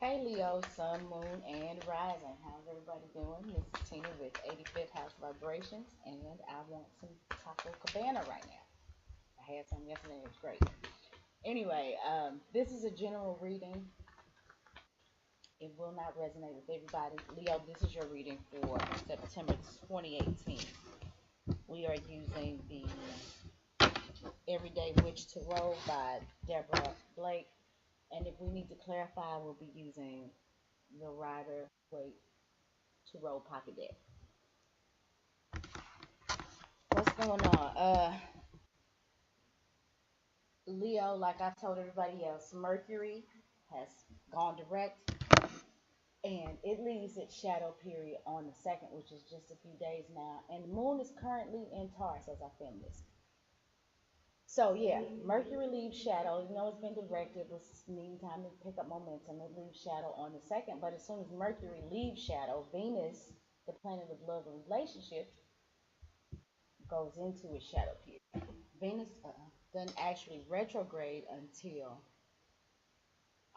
Hey Leo, Sun, Moon, and Rising. How's everybody doing? This is Tina with 85th House Vibrations, and I want some Taco Cabana right now. I had some yesterday, it was great. Anyway, this is a general reading. It will not resonate with everybody. Leo, this is your reading for September 2018. We are using the Everyday Witch Tarot by Deborah Blake, and if we need to clarify, we'll be using the Rider Waite Tarot Pocket Deck. What's going on? Leo, like I told everybody else, Mercury has gone direct and it leaves its shadow period on the second, which is just a few days now. And the moon is currently in Taurus as I film this. So yeah, Mercury leaves shadow. You know it's been directed, was needing time to pick up momentum. It leaves shadow on the second, but as soon as Mercury leaves shadow, Venus, the planet of love and relationships, goes into its shadow period. Venus doesn't actually retrograde until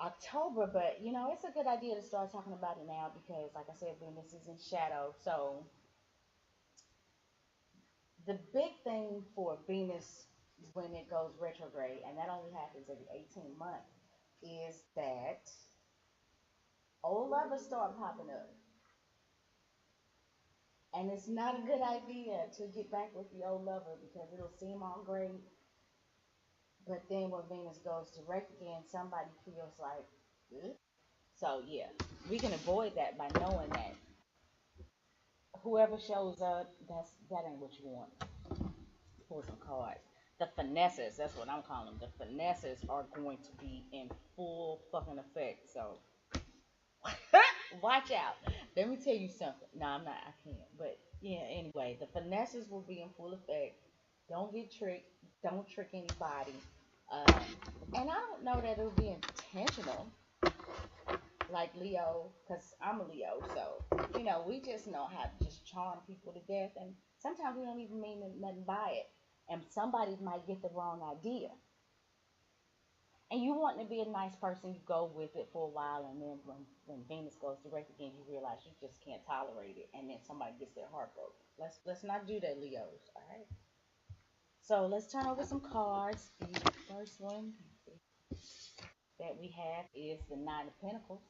October, but you know, it's a good idea to start talking about it now because, like I said, Venus is in shadow. So, the big thing for Venus when it goes retrograde, and that only happens every 18 months, is that old lovers start popping up. And it's not a good idea to get back with the old lover because it'll seem all great. But then when Venus goes direct again, somebody feels like, "Ugh." So yeah, we can avoid that by knowing that whoever shows up, that ain't what you want. Pull some cards. The finesses, that's what I'm calling them. The finesses are going to be in full fucking effect. So watch out. Let me tell you something. No, I'm not. I can't. But yeah, anyway, the finesses will be in full effect. Don't get tricked. Don't trick anybody. Um, and I don't know that it'll be intentional, like Leo, because I'm a Leo, so you know we just know how to just charm people to death, and sometimes we don't even mean nothing by it, and somebody might get the wrong idea. And you want to be a nice person, you go with it for a while, and then when Venus goes direct again, you realize you just can't tolerate it, and then somebody gets their heart broken. Let's not do that, Leos. All right. So let's turn over some cards. The first one that we have is the Nine of Pentacles.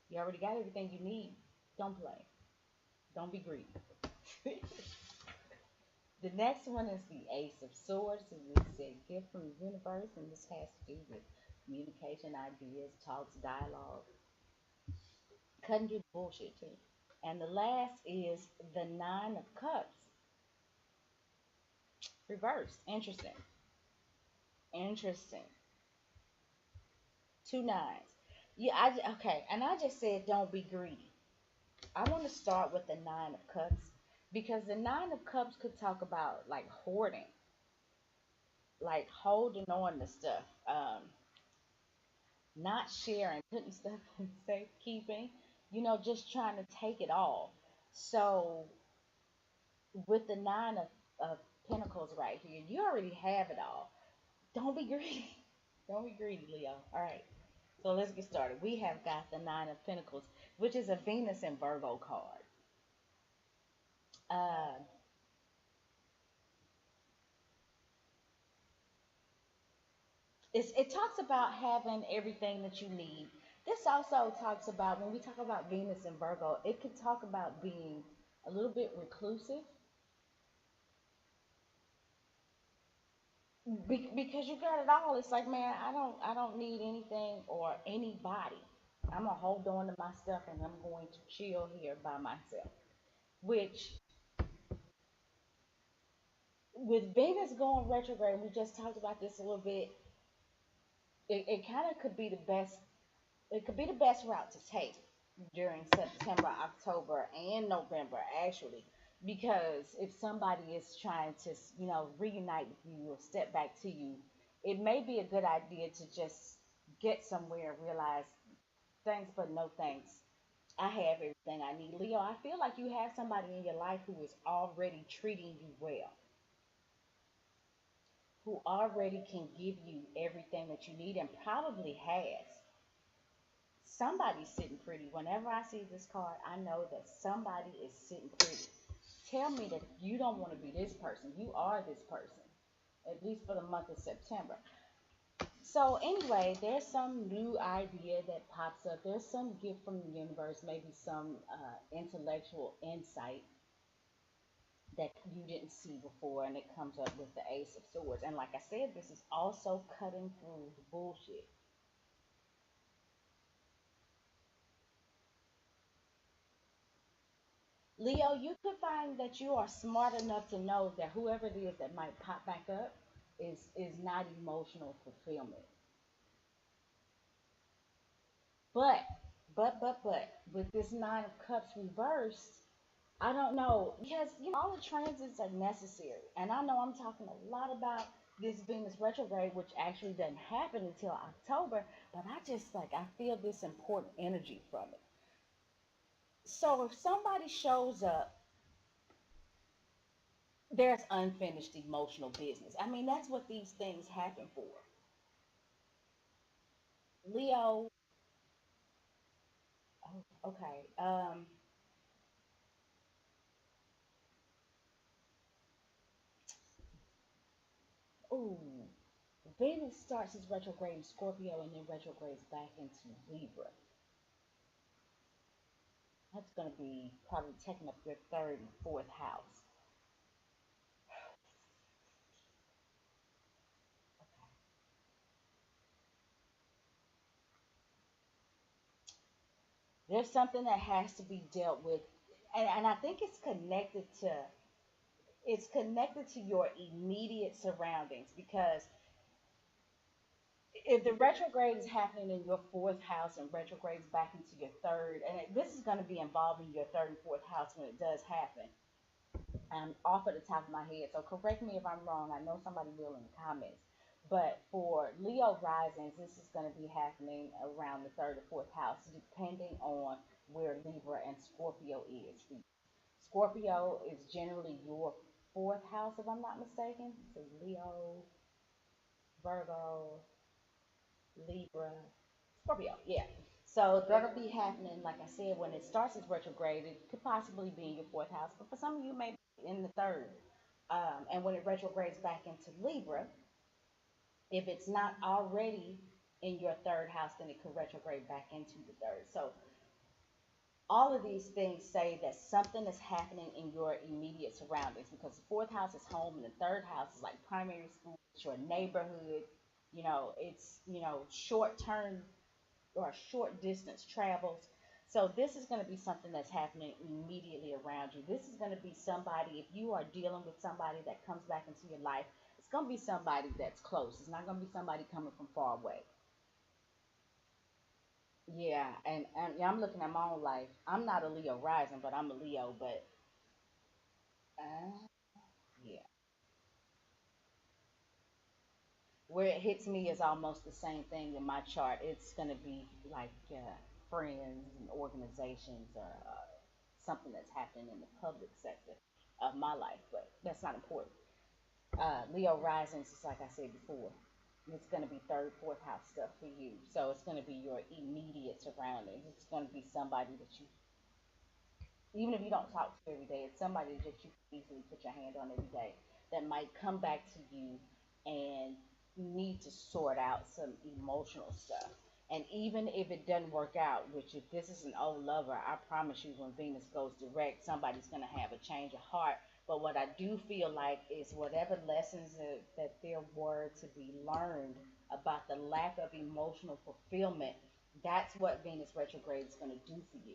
You already got everything you need. Don't play. Don't be greedy. The next one is the Ace of Swords. So this is a gift from the universe, and this has to do with communication, ideas, talks, dialogue, cutting through the bullshit too. And the last is the Nine of Cups, reversed. Interesting. Interesting. Two nines. Yeah, okay. And I just said don't be greedy. I want to start with the Nine of Cups because the Nine of Cups could talk about like hoarding, like holding on to stuff, not sharing, putting stuff in safekeeping, just trying to take it all. So with the of Pentacles right here, you already have it all. Don't be greedy. Don't be greedy, Leo. All right. So let's get started. We have got the Nine of Pentacles, which is a Venus and Virgo card. Uh, it talks about having everything that you need. This also talks about when we talk about Venus and Virgo, it could talk about being a little bit reclusive because you got it all. It's like, man, I don't need anything or anybody. I'm gonna hold on to my stuff and I'm going to chill here by myself. Which with Venus going retrograde, we just talked about this a little bit. It kind of could be the best. It could be the best route to take during September, October, and November, actually, because if somebody is trying to, reunite with you or step back to you, it may be a good idea to just get somewhere and realize thanks, but no thanks. I have everything I need. Leo, I feel like you have somebody in your life who is already treating you well, who already can give you everything that you need and probably has. Somebody's sitting pretty. Whenever I see this card, I know that somebody is sitting pretty. Tell me that if you don't want to be this person, you are this person, at least for the month of September. So, anyway, there's some new idea that pops up. There's some gift from the universe, maybe some intellectual insight that you didn't see before, and it comes up with the Ace of Swords. And like I said, this is also cutting through the bullshit. Leo, you could find that you are smart enough to know that whoever it is that might pop back up is not emotional fulfillment. But but with this Nine of Cups reversed, I don't know because all the transits are necessary, and I know I'm talking a lot about this Venus retrograde, which actually doesn't happen until October. But I just like I feel this important energy from it. So if somebody shows up, there's unfinished emotional business. I mean, that's what these things happen for. Leo, oh, okay. Ooh, Venus starts its retrograde in Scorpio and then retrogrades back into Libra. That's going to be probably taking up your third and fourth house. There's something that has to be dealt with, and I think it's connected to your immediate surroundings because if the retrograde is happening in your fourth house and retrogrades back into your third, and this is going to be involving your third and fourth house when it does happen. Off at the top of my head, so correct me if I'm wrong. I know somebody will in the comments. But for Leo risings, this is going to be happening around the third or fourth house, depending on where Libra and Scorpio is. Scorpio is generally your fourth house, if I'm not mistaken. So Leo, Virgo, Libra, Scorpio, yeah. So that'll be happening, like I said, when it starts as retrograde. It could possibly be in your fourth house, but for some of you, maybe in the third. And when it retrogrades back into Libra, if it's not already in your third house, then it could retrograde back into the third. So all of these things say that something is happening in your immediate surroundings because the fourth house is home and the third house is like primary school, it's your neighborhood, it's short term or short distance travels. So this is going to be something that's happening immediately around you. This is going to be somebody, if you are dealing with somebody that comes back into your life, it's going to be somebody that's close. It's not going to be somebody coming from far away. Yeah, and yeah, I'm looking at my own life. I'm not a Leo rising, but I'm a Leo. But uh, yeah, where it hits me is almost the same thing in my chart. It's going to be like friends and organizations or something that's happening in the public sector of my life, but that's not important. Leo risings is like I said before. It's going to be third, fourth house stuff for you. So it's going to be your immediate surroundings. It's going to be somebody that you, even if you don't talk to every day, it's somebody that you can easily put your hand on every day that might come back to you and need to sort out some emotional stuff. And even if it doesn't work out, which if this is an old lover, I promise you when Venus goes direct, somebody's going to have a change of heart. But what I do feel like is whatever lessons that there were to be learned about the lack of emotional fulfillment, that's what Venus retrograde is going to do for you.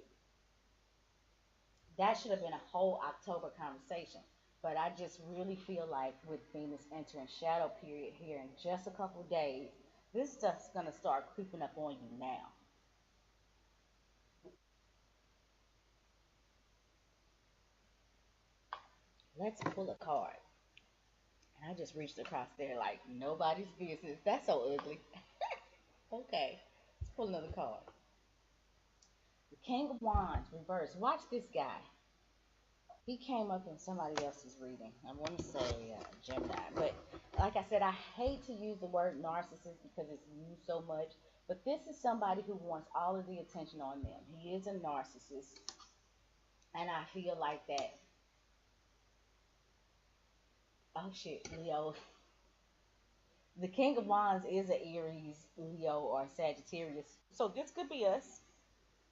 That should have been a whole October conversation. But I just really feel like with Venus entering shadow period here in just a couple of days, this stuff's gonna start creeping up on you now. Let's pull a card. And I just reached across there like nobody's business. That's so ugly. Okay, let's pull another card. The King of Wands reverse. Watch this guy. He came up in somebody else's reading. I want to say Gemini, but like I said, I hate to use the word narcissist because it's used so much. But this is somebody who wants all of the attention on them. He is a narcissist. And I feel like that, oh shit, Leo. The King of Wands is an Aries, Leo, or Sagittarius. So this could be us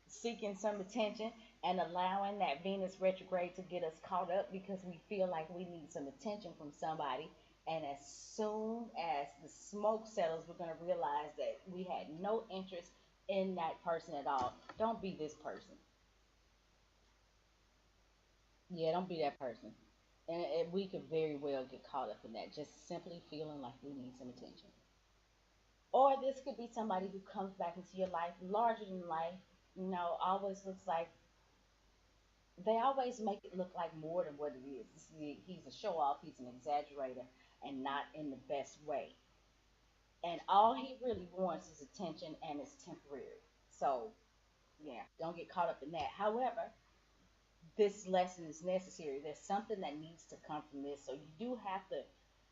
seeking some attention and allowing that Venus retrograde to get us caught up because we feel like we need some attention from somebody. And as soon as the smoke settles, we're going to realize that we had no interest in that person at all. Don't be this person. Yeah, don't be that person. And we could very well get caught up in that, just simply feeling like we need some attention. Or this could be somebody who comes back into your life larger than life, always looks like they always make it look like more than what it is. He's a show off, he's an exaggerator, and not in the best way. And all he really wants is attention, and it's temporary. So, yeah, don't get caught up in that. However, this lesson is necessary. There's something that needs to come from this. So, you do have to,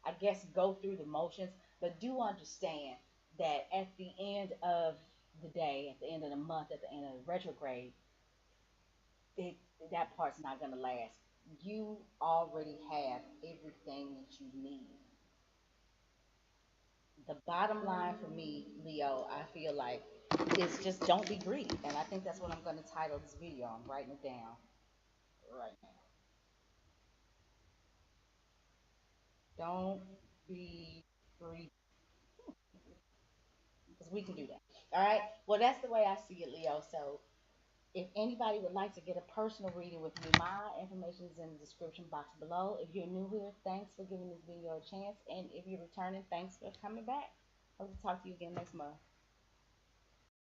I guess, go through the motions, but do understand that at the end of the day, at the end of the month, at the end of the retrograde, it, that part's not going to last. You already have everything that you need. The bottom line for me, Leo, I feel like is just don't be greedy. And I think that's what I'm going to title this video. I'm writing it down right now. Don't be greedy because we can do that. All right. Well, that's the way I see it, Leo. So if anybody would like to get a personal reading with me, my information is in the description box below. If you're new here, thanks for giving this video a chance. And if you're returning, thanks for coming back. Hope to talk to you again next month.